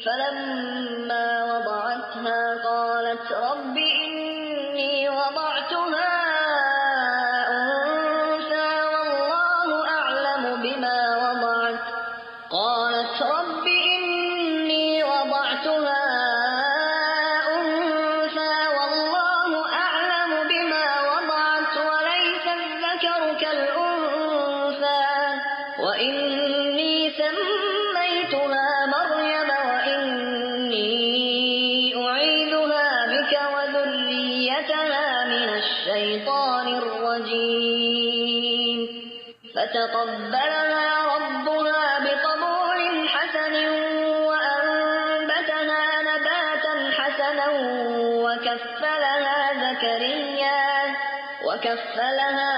فلما وضعتها قالت رب إني وضعتها أنثى والله أعلم بما وضعت قالت رب إني وضعتها أنثى والله أعلم بما وضعت وليس الذكر كالأنثى وإني سميتها مريم وإني أعيذها بك وذريتها من الشيطان الرجيم فتقبلها ربها بقبول حسن وأنبتها نباتا حسنا وكفلها